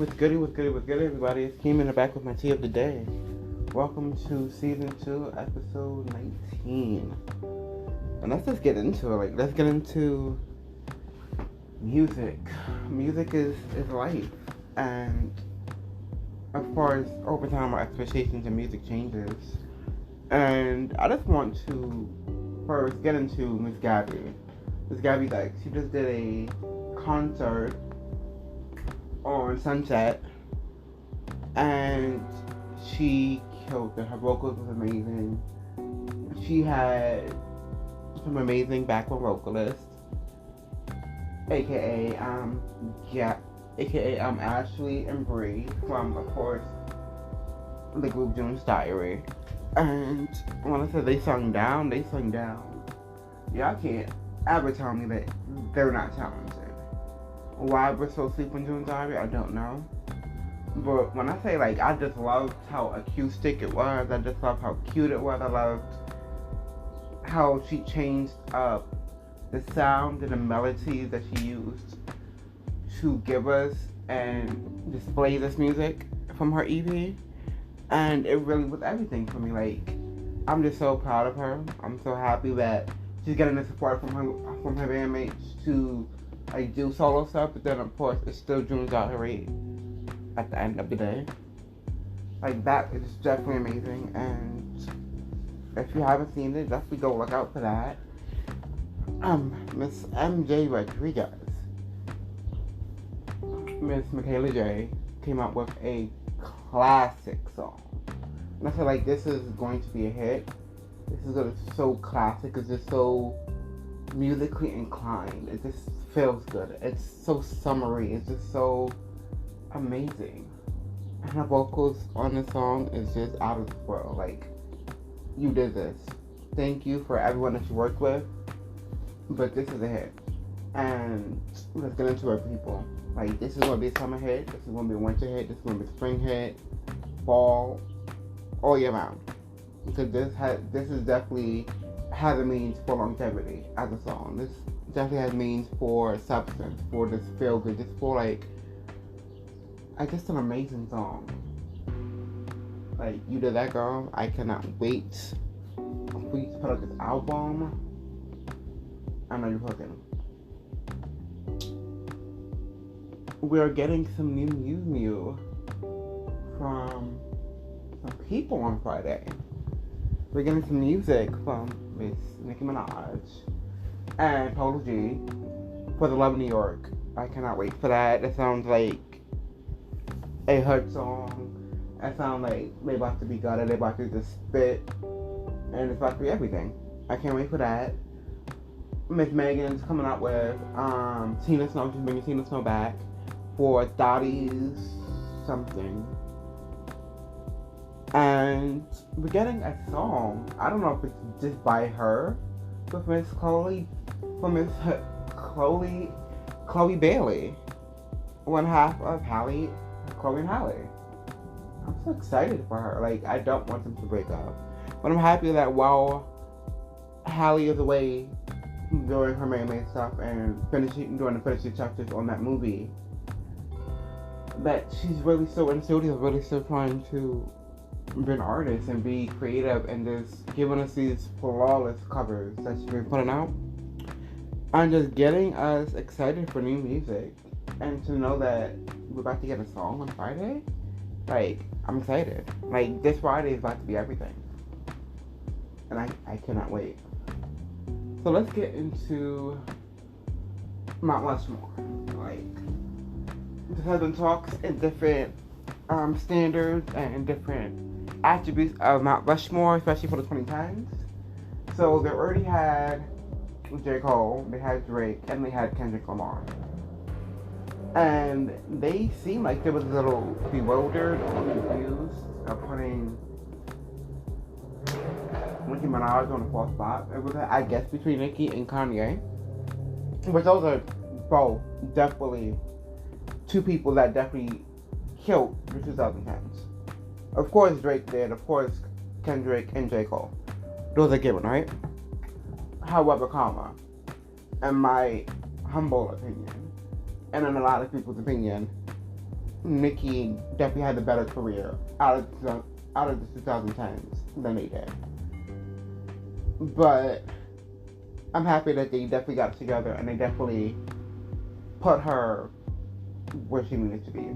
What's good, everybody? It's Kim in the back with my tea of the day. Welcome to season 2, episode 19. And let's just get into it. Let's get into music. Music is life. And of course, over time, our expectations of music changes. And I just want to first get into Miss Gabby. Miss Gabby, she just did a concert on Sunset, and she killed it. Her vocals was amazing. She had some amazing background vocalists, aka Ashley and Bree from, of course, the group June's Diary. And when I said they sung down, Y'all can't ever tell me that they're not talented. Why we're so sleeping June's Diary, I don't know. But when I say, I just loved how acoustic it was. I just loved how cute it was. I loved how she changed up the sound and the melodies that she used to give us and display this music from her EP. And it really was everything for me. I'm just so proud of her. I'm so happy that she's getting the support from her bandmates to do solo stuff, but then of course it's still June's Diary at the end of the day. That is definitely amazing, and if you haven't seen it, definitely go look out for that. Miss MJ Rodriguez, Miss Michaela J, came out with a classic song. And I feel this is going to be a hit. This is going to be so classic. It's just so musically inclined. It just feels good. It's so summery. It's just so amazing. And her vocals on the song is just out of this world. You did this. Thank you for everyone that you worked with. But this is a hit. And let's get into it, people. This is going to be a summer hit. This is going to be a winter hit. This is going to be a spring hit. Fall. All year round. Because this is definitely has a means for longevity as a song. This definitely has means for substance, for this feel good, just for just an amazing song. You did that, girl. I cannot wait for you to put out this album. I know you're cooking. We're getting some new Mew from some people on Friday. We're getting some music from Miss Nicki Minaj and Polo G for the Love of New York. I cannot wait for that. It sounds like a hood song. It sounds like they about to be gutted. They about to just spit. And it's about to be everything. I can't wait for that. Miss Megan's coming out with Tina Snow. She's bringing Tina Snow back for Dottie's something. And we're getting a song. I don't know if it's just by her, with Miss Chloe Bailey, one half of Chloe and Halle. I'm so excited for her. I don't want them to break up, but I'm happy that while Halle is away doing her May stuff and doing the finishing touches on that movie, that she's really still in studio, really still trying to be an artist and be creative and just giving us these flawless covers that she's been putting out and just getting us excited for new music. And to know that we're about to get a song on Friday, I'm excited. This Friday is about to be everything, and I cannot wait. So let's get into Mount Rushmore. This has been talks in different standards and different attributes of Mount Rushmore, especially for the 2010s. So they already had J. Cole, they had Drake, and they had Kendrick Lamar. And they seemed like they was a little bewildered or confused of putting Nicki Minaj on the fourth spot. It was, I guess, between Nicki and Kanye. But those are both definitely two people that definitely killed the 2010s. Of course Drake did, of course Kendrick and J. Cole. Those are given, right? However, in my humble opinion, and in a lot of people's opinion, Nicki definitely had a better career out of the 2010s than they did. But I'm happy that they definitely got together and they definitely put her where she needed to be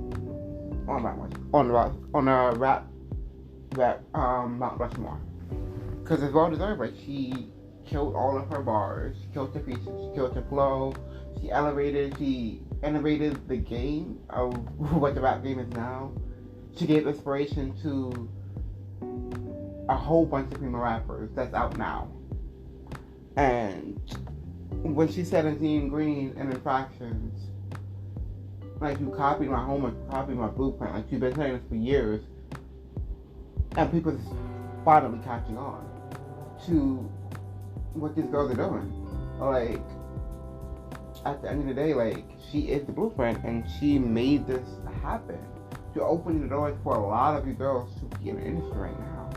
on a rap Mount Rushmore, because it's well deserved. Like, she killed all of her bars, she killed the features, she killed the flow, she innovated the game of what the rap game is now. She gave inspiration to a whole bunch of female rappers that's out now. And when she said in Team Green and Infractions, like, you copied my homework, you copied my blueprint, like, you've been saying this for years, and people are finally catching on to what these girls are doing. Like, at the end of the day, like, she is the blueprint, and she made this happen. She opened the doors for a lot of you girls to be in the industry right now.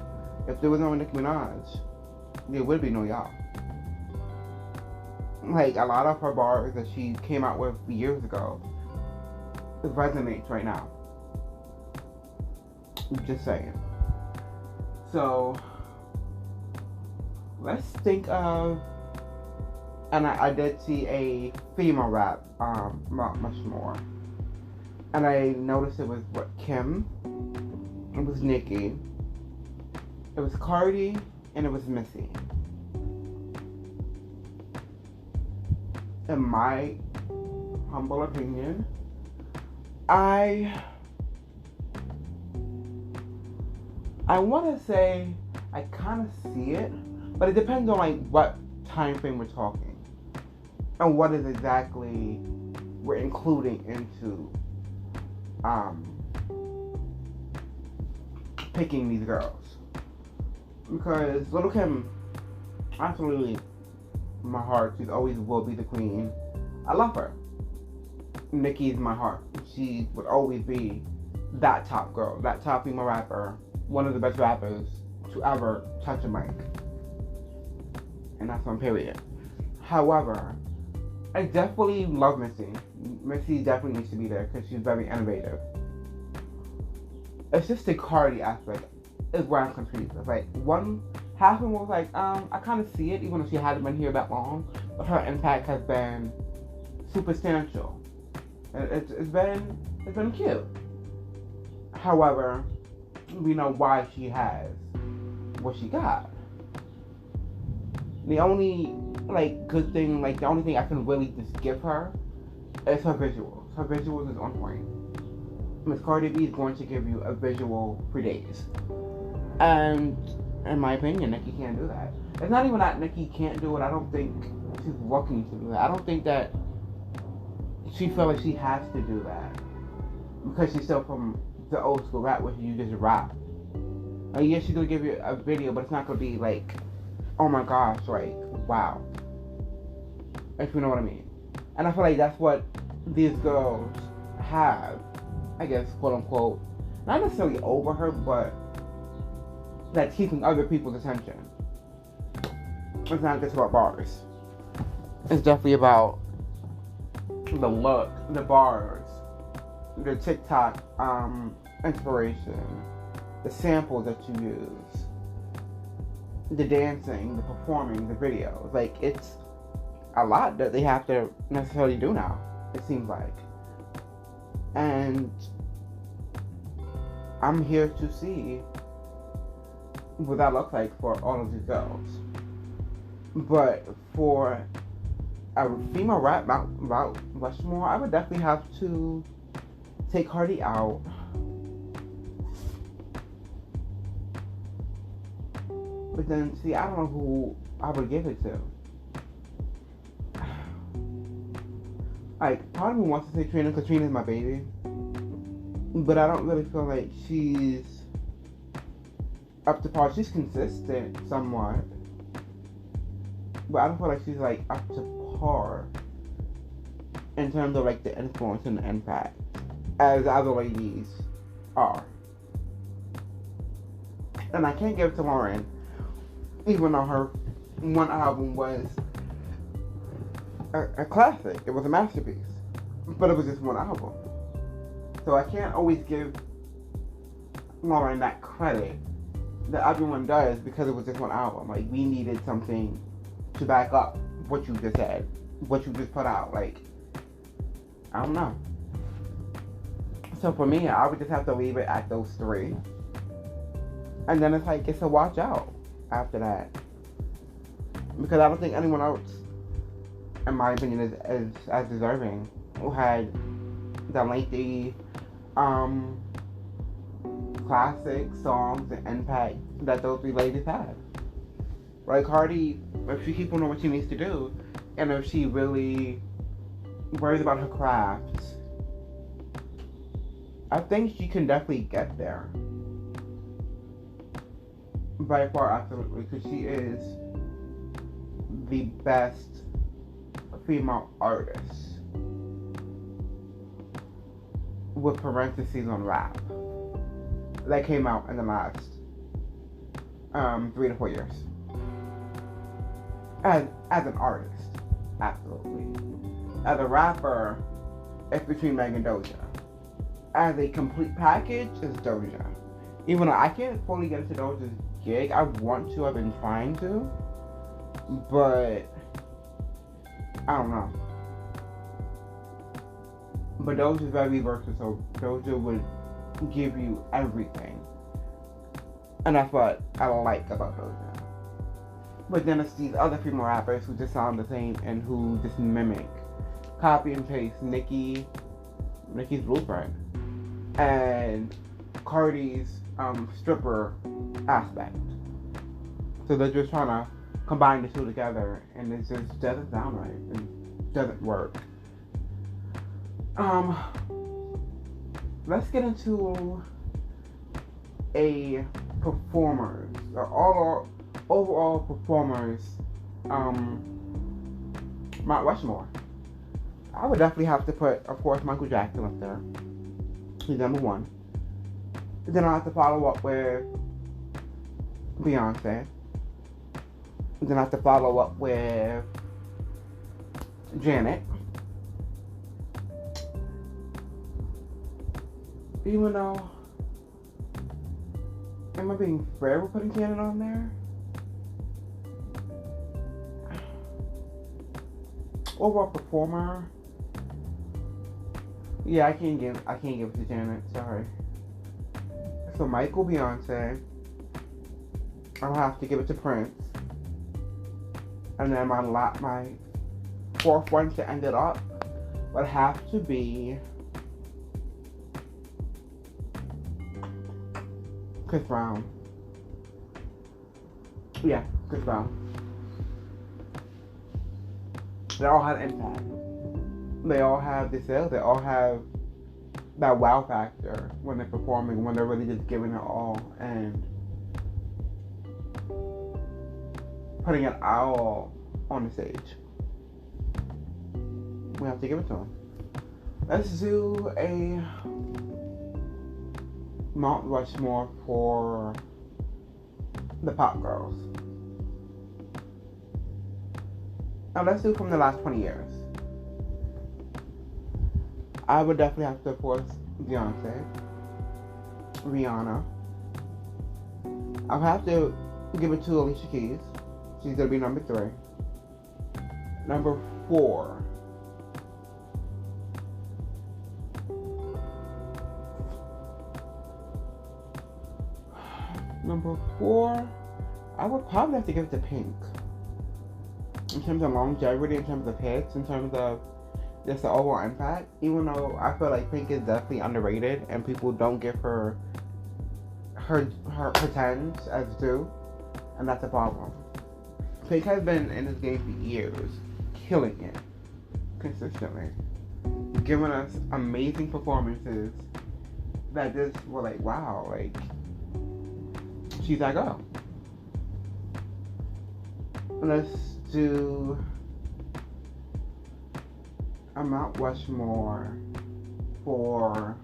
If there was no Nicki Minaj, there would be no y'all. Like, a lot of her bars that she came out with years ago, it resonates right now. Just saying. So, let's think of, and I did see a female rap, much more. And I noticed it was Kim, it was Nicki, it was Cardi, and it was Missy. In my humble opinion, I want to say I kind of see it, but it depends on, like, what time frame we're talking and what is exactly we're including into picking these girls. Because Little Kim, absolutely, my heart, she always will be the queen. I love her. Nicki's my heart. She would always be that top girl, that top female rapper, one of the best rappers to ever touch a mic. And that's on period. However, I definitely love Missy. Missy definitely needs to be there because she's very innovative. It's just the Cardi aspect is where I'm confused. It's like, one half of me was like, I kind of see it, even though she hasn't been here that long, but her impact has been substantial. It's been cute. However, we know why she has what she got. The only, like, good thing, like, the only thing I can really just give her is her visuals. Her visuals is on point. Miss Cardi B is going to give you a visual for days. And in my opinion, Nicki can't do that. It's not even that Nicki can't do it. I don't think she's looking to do that. I don't think that she feels like she has to do that. Because she's still from the old school rap where you just rap. Like, yeah, she's going to give you a video, but it's not going to be like, oh my gosh, like, wow. If you know what I mean. And I feel like that's what these girls have, I guess, quote unquote, not necessarily over her, but that's keeping other people's attention. It's not just about bars. It's definitely about the look, the bars, the TikTok inspiration, the samples that you use, the dancing, the performing, the videos. Like, it's a lot that they have to necessarily do now, it seems like. And I'm here to see what that looks like for all of these girls. But for a female rap Mount Rushmore, I would definitely have to take Cardi out. But then, see, I don't know who I would give it to. Like, part of me wants to say Trina, because Trina's my baby. But I don't really feel like she's up to par. She's consistent, somewhat. But I don't feel like she's, like, up to par in terms of, like, the influence and the impact as the other ladies are. And I can't give it to Lauren, even though her one album was a classic. It was a masterpiece. But it was just one album. So I can't always give Lauren that credit that everyone does because it was just one album. Like, we needed something to back up what you just said, what you just put out. Like, I don't know. So for me, I would just have to leave it at those three. And then it's like, it's a watch out after that. Because I don't think anyone else, in my opinion, is as deserving, who had the lengthy, classic songs and impact that those three ladies had. Like, Cardi, if she keeps on doing what she needs to do, and if she really worries about her craft, I think she can definitely get there. By far, absolutely, because she is the best female artist, with parentheses on rap, that came out in the last 3 to 4 years. As an artist, absolutely. As a rapper, it's between Meg and Doja. As a complete package, it's Doja. Even though I can't fully get into Doja's gig, I want to, I've been trying to, but I don't know. But Doja's very versatile. Doja would give you everything. And that's what I like about Doja. But then it's these other female rappers who just sound the same and who just mimic, copy and paste Nicki's blueprint and Cardi's stripper aspect. So they're just trying to combine the two together, and it just doesn't sound right and doesn't work. Let's get into a performers, or all overall performers, Mount Rushmore. I would definitely have to put, of course, Michael Jackson up there. He's number one. Then I'll have to follow up with Beyonce. Then I have to follow up with Janet. Even though, am I being fair with putting Janet on there? Overall performer, yeah, I can't give it to Janet. Sorry. So Michael, Beyonce. I'll have to give it to Prince. And then my fourth one to end it up would have to be Chris Brown. Yeah, Chris Brown. They all have impact. They all have the sales. They all have that wow factor when they're performing, when they're really just giving it all and putting it all on the stage. We have to give it to them. Let's do a Mount Rushmore for the pop girls. Now let's do from the last 20 years. I would definitely have to, of course, Beyonce, Rihanna. I'll have to give it to Alicia Keys. She's gonna be number 3. Number 4. Number 4, I would probably have to give it to Pink. In terms of longevity, in terms of hits, in terms of just the overall impact, even though I feel like Pink is definitely underrated and people don't give her tens as due, and that's a problem. Pink has been in this game for years, killing it consistently, giving us amazing performances that just were like, wow, like, she's that girl. Let's do a Mount Rushmore for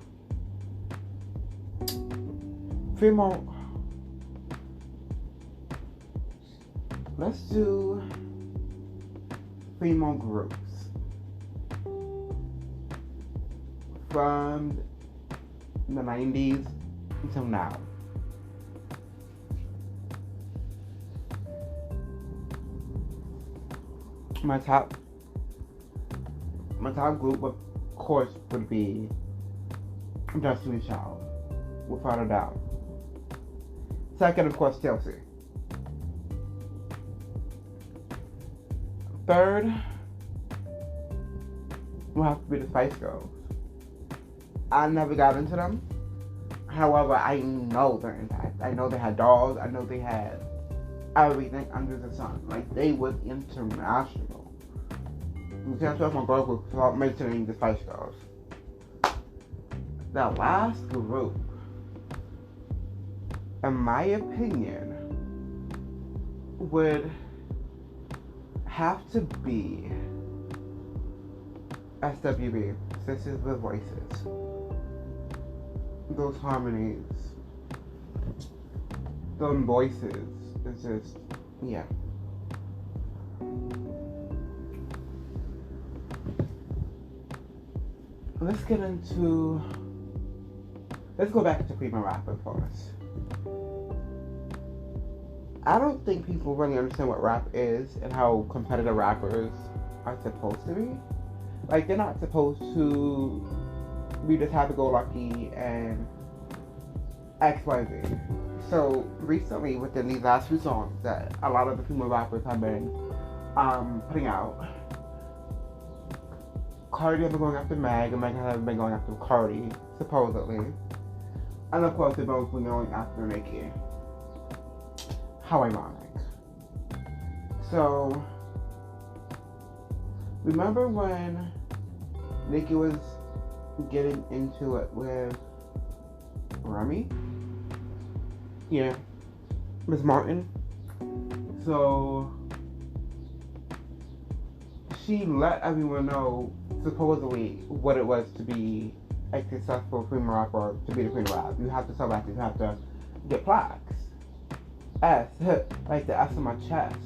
female. Let's do female groups from the 90s until now. My top group, of course, would be Destiny Child, without a doubt. Second, of course, Chelsea. Third will have to be the Spice Girls. I never got into them. However, I know their impact. I know they had dolls. I know they had everything under the sun. Like, they was international. You can't trust my girl group without mentioning the Spice Girls. The last group, in my opinion, would have to be SWB, Sisters with Voices. Those harmonies, those voices, it's just, yeah. Let's go back to female rapper first. I don't think people really understand what rap is and how competitive rappers are supposed to be. Like, they're not supposed to be just happy-go-lucky and XYZ. So, recently, within these last few songs that a lot of the female rappers have been putting out, Cardi has been going after Meg, and Meg has been going after Cardi, supposedly. And of course, they've both been going after Nicki. How ironic. So, remember when Nicki was getting into it with Remy? Yeah. Miss Martin. So, she let everyone know, supposedly, what it was to be a successful female rapper, to be the queen of rap. You have to sell records, you have to get plaques. S, like the S on my chest.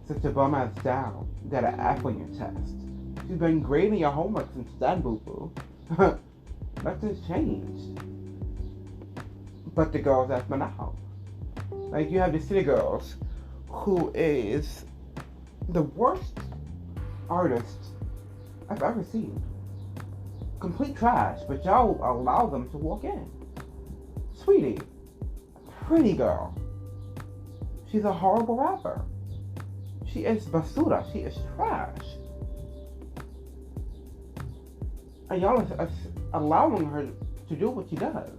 Sit your bum ass down. You got an F on your chest. She's been grading your homework since then, boo-boo. Nothing's changed. But the girls that's been out. Like, you have the City Girls, who is the worst artist I've ever seen. Complete trash, but y'all allow them to walk in. Sweetie, pretty girl. She's a horrible rapper. She is basura. She is trash. And y'all are allowing her to do what she does.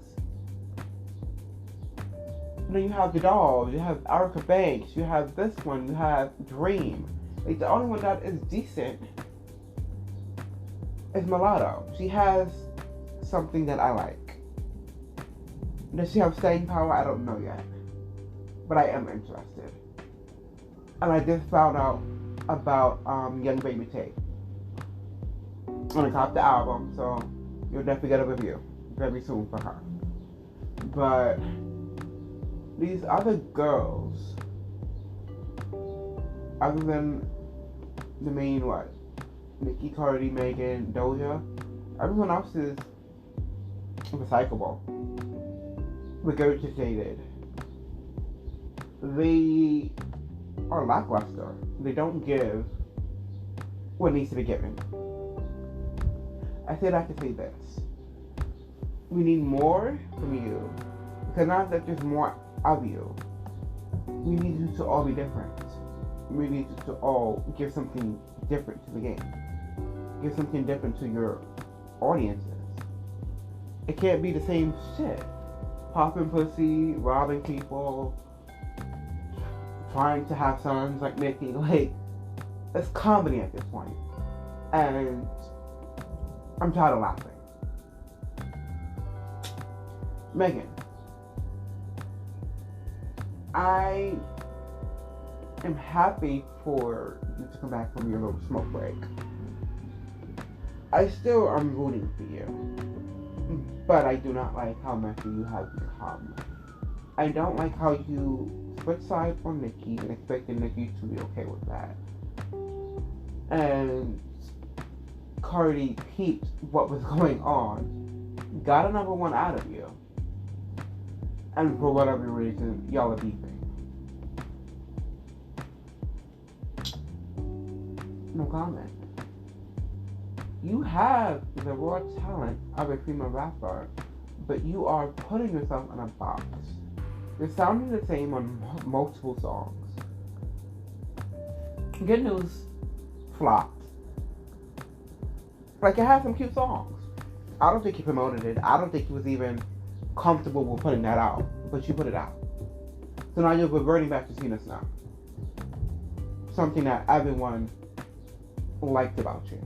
You know, you have the dolls, you have Erica Banks, you have this one, you have Dream. Like, the only one that is decent is Mulatto. She has something that I like. Does she have staying power? I don't know yet. But I am interested. And I just found out about Young Baby Tape. I'm gonna cop the album, so you'll definitely get a review very soon for her. But these other girls, other than the main what? Nicki, Cardi, Megan, Doja, everyone else is recyclable, regurgitated. They are lackluster. They don't give what needs to be given. I say that to say this. We need more from you. Because now that there's more of you, we need you to all be different. We need you to all give something different to the game. Give something different to your audiences. It can't be the same shit. Popping pussy, robbing people, trying to have sons like Nicki. Like, it's comedy at this point. And I'm tired of laughing. Megan, I am happy for you to come back from your little smoke break. I still am rooting for you, but I do not like how messy you have become. I don't like how you switch sides on Nicki and expected Nicki to be okay with that. And Cardi peeped what was going on, got a number one out of you, and for whatever reason, y'all are beefing. No comment. You have the raw talent of a female rapper, but you are putting yourself in a box. You're sounding the same on multiple songs. Good news, flopped. Like, it had some cute songs. I don't think he promoted it. I don't think he was even comfortable with putting that out, but you put it out. So now you're reverting back to Tina Snow. Something that everyone liked about you.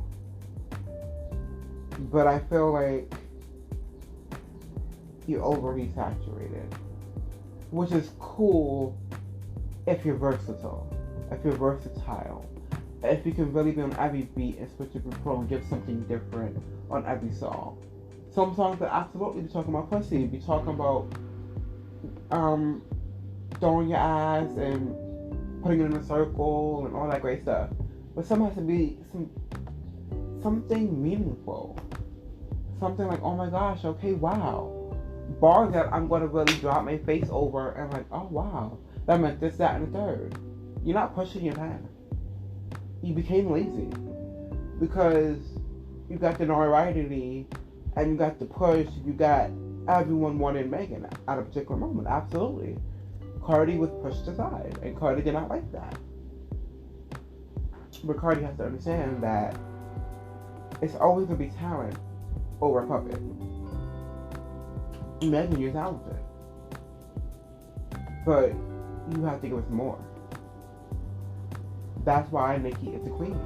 But I feel like you're overly saturated, which is cool if you're versatile, if you can really be on every beat and switch up your flow and give something different on every song. Some songs that absolutely be talking about pussy, be talking about throwing your ass and putting it in a circle and all that great stuff. But some has to be something meaningful. Something like, oh my gosh, okay, wow. Bars that I'm going to really drop my face over and like, oh wow, that meant this, that, and the third. You're not pushing your path. You became lazy because you got the notoriety and you got the push, you got everyone wanting Megan at a particular moment. Absolutely. Cardi was pushed aside and Cardi did not like that. But Cardi has to understand that it's always going to be talent over a puppet. Megan, you're talented. But you have to give us more. That's why Nicki is the queen.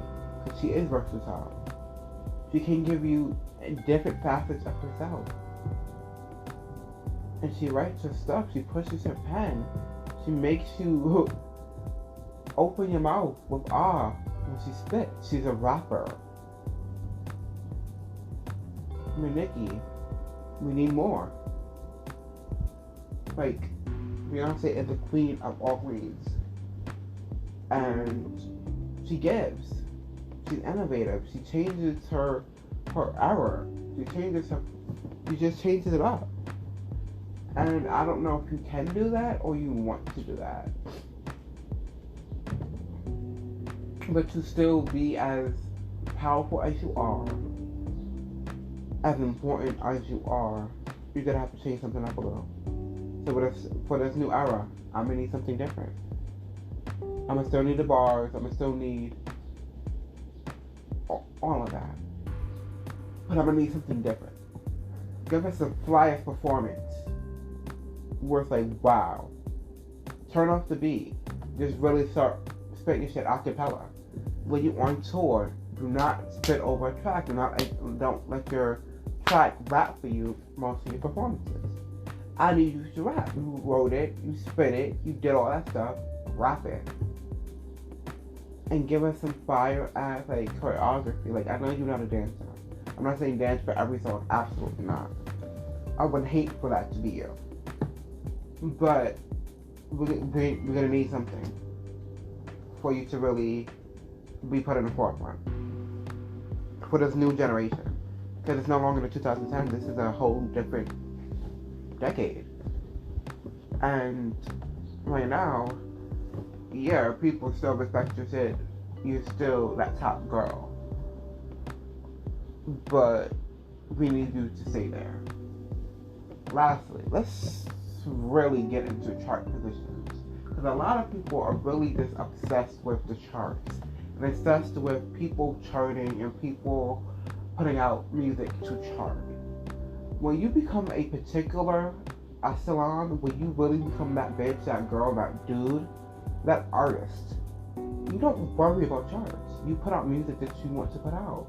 Because she is versatile. She can give you different facets of herself. And she writes her stuff. She pushes her pen. She makes you open your mouth with awe when she spits. She's a rapper. I mean, Nicki, we need more. Like, Beyonce is the queen of all queens. And she gives. She's innovative. She changes her era. She just changes it up. And I don't know if you can do that or you want to do that. But to still be as powerful as you are, as important as you are, you're gonna have to change something up a little. So for this new era, I'm gonna need something different. I'm gonna still need the bars. I'm gonna still need all of that. But I'm gonna need something different. Give us a flyest performance where it's like, wow. Turn off the beat. Just really start spitting your shit a cappella. When you're on tour, do not spit over a track. Don't let your track rap for you most of your performances. I need you to rap. You wrote it, you spit it, you did all that stuff. Rap it. And give us some fire ass like choreography. Like, I know you're not a dancer. I'm not saying dance for every song. Absolutely not. I would hate for that to be you. But we're gonna need something for you to really be put in the forefront for this new generation. Because it's no longer the 2010. This is a whole different decade. And right now, yeah, people still respect your shit. You're still that top girl. But we need you to stay there. Lastly, let's really get into chart positions. Because a lot of people are really just obsessed with the charts. And obsessed with people charting and people putting out music to chart. When you become a particular salon, when you really become that bitch, that girl, that dude, that artist, you don't worry about charts. You put out music that you want to put out.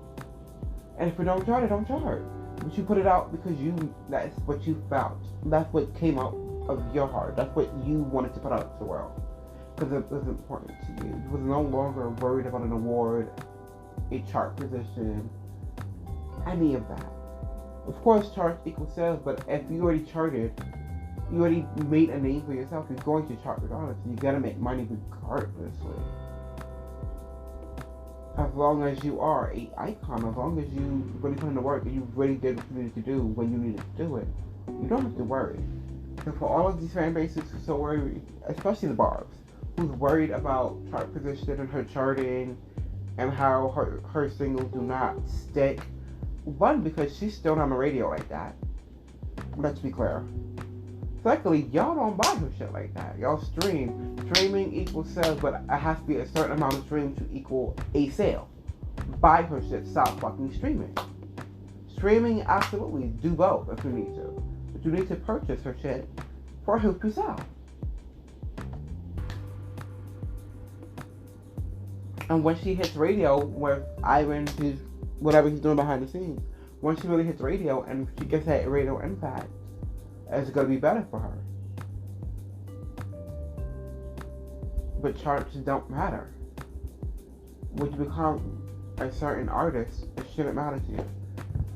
And if you don't chart it, don't chart. But you put it out because that's what you felt. That's what came out of your heart. That's what you wanted to put out to the world. Because it was important to you. You was no longer worried about an award, a chart position, any of that. Of course, charts equal sales, but if you already charted, you already made a name for yourself. You're going to chart regardless. You gotta make money regardlessly. As long as you are a icon, as long as you really put in the work and you really did what you needed to do when you needed to do it, you don't have to worry. So for all of these fan bases who are so worried, especially the Barbs, who's worried about chart position and her charting and how her singles do not stick. One, because she's still on the radio like that. Let's be clear. Secondly, y'all don't buy her shit like that. Y'all stream. Streaming equals sales, but it has to be a certain amount of streams to equal a sale. Buy her shit. Stop fucking streaming. Streaming, absolutely. Do both if you need to. But you need to purchase her shit for her to sell. And when she hits radio with Ivan, whatever he's doing behind the scenes, when she really hits radio and she gets that radio impact, it's going to be better for her. But charts don't matter. When you become a certain artist, it shouldn't matter to you.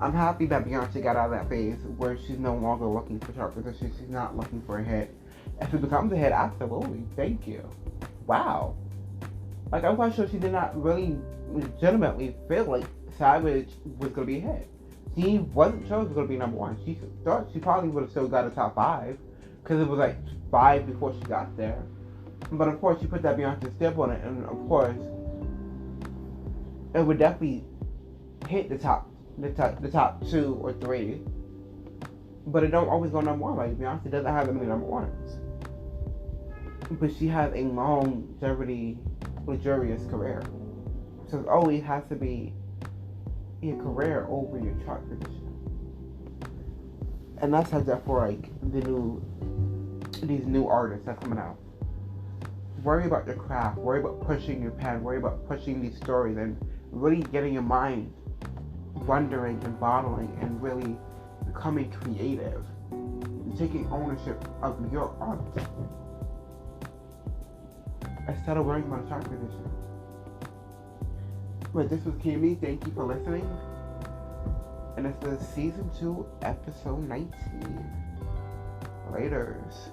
I'm happy that Beyonce got out of that phase where she's no longer looking for chart position. She's not looking for a hit. If it becomes a hit, absolutely. Thank you. Wow. Like, I'm quite sure she did not really legitimately feel like Savage was going to be a hit. She wasn't sure it was going to be number one. She thought she probably would have still got a top 5 because it was like 5 before she got there. But of course, she put that Beyonce stamp on it, and of course, it would definitely hit the top 2 or 3. But it don't always go number one. Like, Beyonce doesn't have that many number ones. But she has a luxurious career. So it always has to be your career over your chart position. And that's how that for like these new artists that are coming out. Worry about your craft, worry about pushing your pen, worry about pushing these stories and really getting your mind wondering and bottling and really becoming creative and taking ownership of your art instead of worrying about a chart position. But this was Kimmy. Thank you for listening. And this is season 2, episode 19. Laters.